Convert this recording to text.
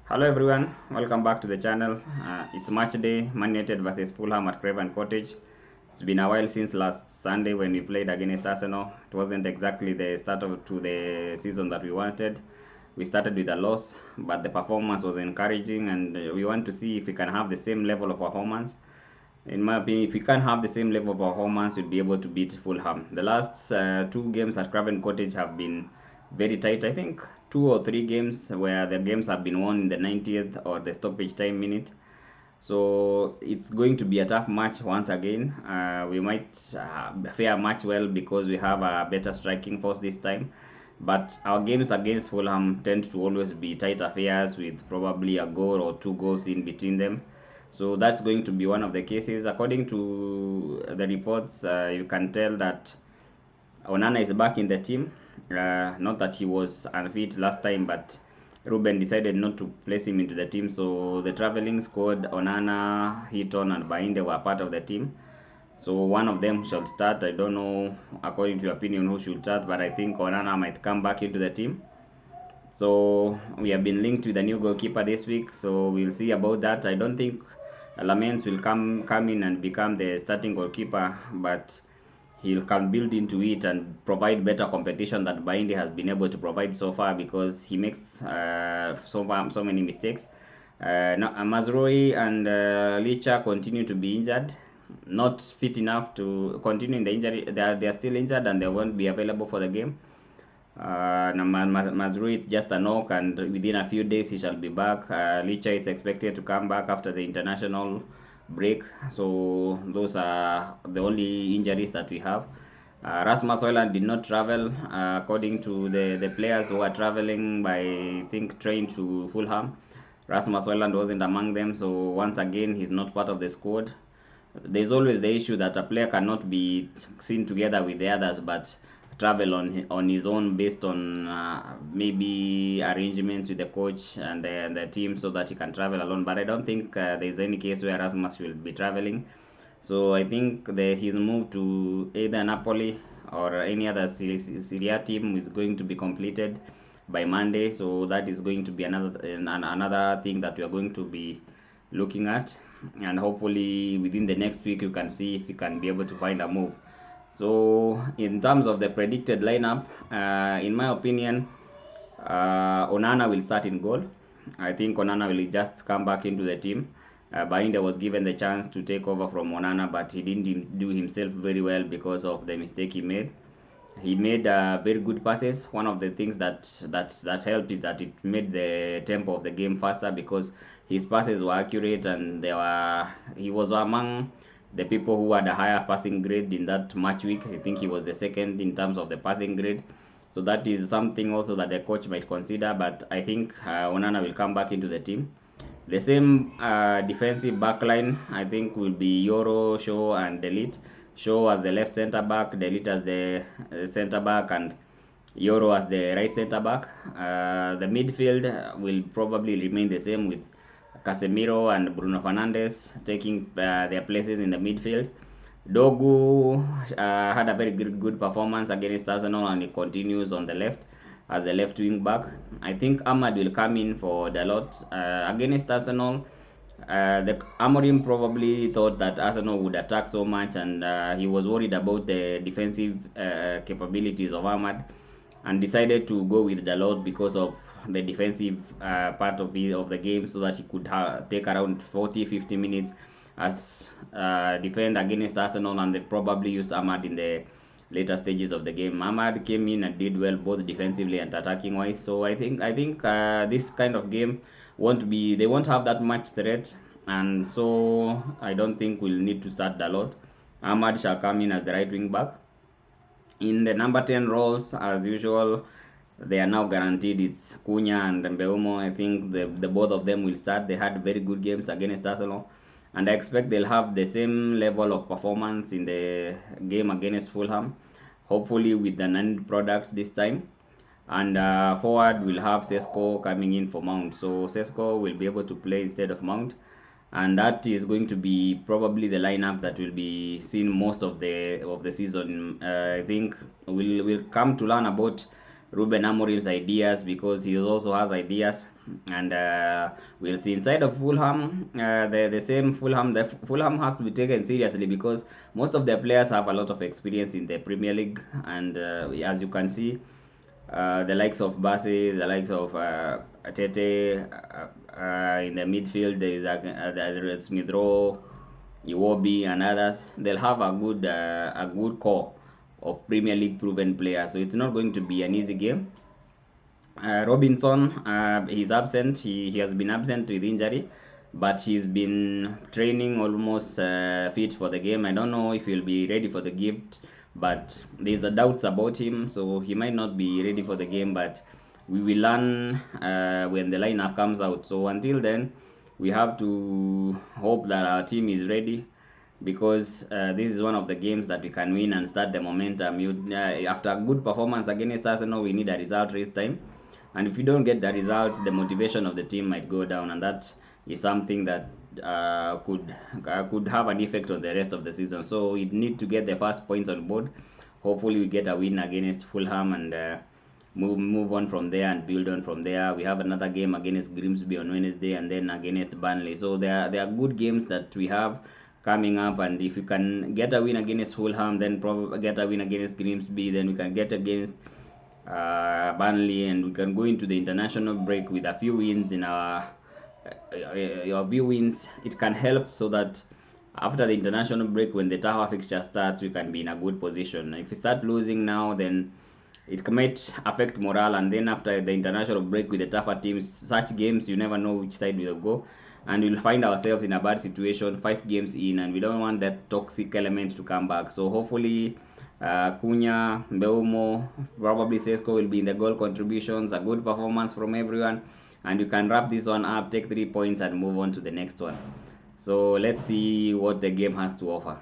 Hello everyone, welcome back to the channel. It's match day, Man Utd versus Fulham at Craven Cottage. It's been a while since last Sunday when we played against Arsenal. It wasn't exactly the start to the season that we wanted. We started with a loss, but the performance was encouraging, and we want to see if we can have the same level of performance. In my opinion, if we can have the same level of performance, we'll be able to beat Fulham. The last two games at Craven Cottage have been very tight. I think 2 or 3 games where the games have been won in the 90th or the stoppage time minute. So it's going to be a tough match once again. We might fare much well because we have a better striking force this time. But our games against Fulham tend to always be tight affairs with probably a goal or 2 goals in between them. So that's going to be one of the cases. According to the reports, you can tell that Onana is back in the team. Not that he was unfit last time, but Ruben decided not to place him into the team. So the traveling squad, Onana, Heaton, and Bainde were part of the team. So one of them should start. I don't know, according to your opinion, who should start, but I think Onana might come back into the team. So we have been linked with a new goalkeeper this week, so we'll see about that. I don't think Lamens will come in and become the starting goalkeeper, but he can build into it and provide better competition that Baindi has been able to provide so far because he makes so many mistakes. Mazrui and Licha continue to be injured, not fit enough to continue in the injury. They are still injured and they won't be available for the game. Mazrui, it's just a knock, and within a few days he shall be back. Licha is expected to come back after the international break. So those are the only injuries that we have. Rasmus Højlund did not travel, according to the players who are traveling by, I think, train to Fulham. Rasmus Højlund wasn't among them, so once again he's not part of the squad. There's always the issue that a player cannot be seen together with the others, but travel on his own based on maybe arrangements with the coach and the team so that he can travel alone. But I don't think there's any case where Rasmus will be traveling. So I think his move to either Napoli or any other Serie A team is going to be completed by Monday. So that is going to be another thing that we are going to be looking at, and hopefully within the next week you can see if you can be able to find a move. So in terms of the predicted lineup, in my opinion, Onana will start in goal. I think Onana will just come back into the team. Bainde was given the chance to take over from Onana, but he didn't do himself very well because of the mistake he made. He made very good passes. One of the things that helped is that it made the tempo of the game faster because his passes were accurate, and he was among the people who had a higher passing grade in that match week. I think he was the second in terms of the passing grade. So that is something also that the coach might consider. But I think Onana will come back into the team. The same defensive backline, I think, will be Yoro, Shaw, and Delete. Shaw as the left centre back, Delete as the centre back, and Yoro as the right centre back. The midfield will probably remain the same with Casemiro and Bruno Fernandes taking their places in the midfield. Dogu had a very good performance against Arsenal, and he continues on the left as a left wing back. I think Ahmad will come in for Dalot against Arsenal. The Amorim probably thought that Arsenal would attack so much, and he was worried about the defensive capabilities of Ahmad, and decided to go with Dalot because of the defensive part of the game, so that he could take around 40-50 minutes as defend against Arsenal, and then probably use Ahmad in the later stages of the game. Ahmad came in and did well both defensively and attacking wise. So I think this kind of game they won't have that much threat, and so I don't think we'll need to start Dalot. Ahmad shall come in as the right wing back. In the number 10 roles, as usual, they are now guaranteed. It's Cunha and Mbeumo. I think the both of them will start. They had very good games against Arsenal, and I expect they'll have the same level of performance in the game against Fulham, hopefully with an end product this time. And forward, we'll have Sesko coming in for Mount. So Sesko will be able to play instead of Mount, and that is going to be probably the lineup that will be seen most of the season. I think we'll come to learn about Ruben Amorim's ideas, because he also has ideas. And we'll see inside of Fulham, the same Fulham. The Fulham has to be taken seriously because most of their players have a lot of experience in the Premier League, and as you can see, the likes of Bassi, the likes of Tete, in the midfield there is Smith Rowe, Iwobi, and others. They'll have a good core of Premier League proven players, so it's not going to be an easy game. Robinson, he's absent. He has been absent with injury, but he's been training almost fit for the game. I don't know if he'll be ready for the gift, but there's a doubts about him, so he might not be ready for the game. But we will learn when the lineup comes out. So until then, we have to hope that our team is ready, because this is one of the games that we can win and start the momentum. After a good performance against Arsenal, we need a result this time, and if you don't get the result, the motivation of the team might go down, and that is something that could have an effect on the rest of the season. So we need to get the first points on board. Hopefully we get a win against Fulham, and move on from there and build on from there. We have another game against Grimsby on Wednesday, and then against Burnley. So there are good games that we have coming up, and if you can get a win against Fulham, then probably get a win against Grimsby, then we can get against Burnley, and we can go into the international break with a few wins in our few wins. It can help so that after the international break, when the tougher fixture starts, we can be in a good position. If we start losing now, then it might affect morale, and then after the international break with the tougher teams, such games, you never know which side will go, and we'll find ourselves in a bad situation 5 games in, and we don't want that toxic element to come back. So hopefully Cunha, Mbeumo, probably Sesko will be in the goal contributions, a good performance from everyone, and you can wrap this one up, take 3 points, and move on to the next one. So let's see what the game has to offer.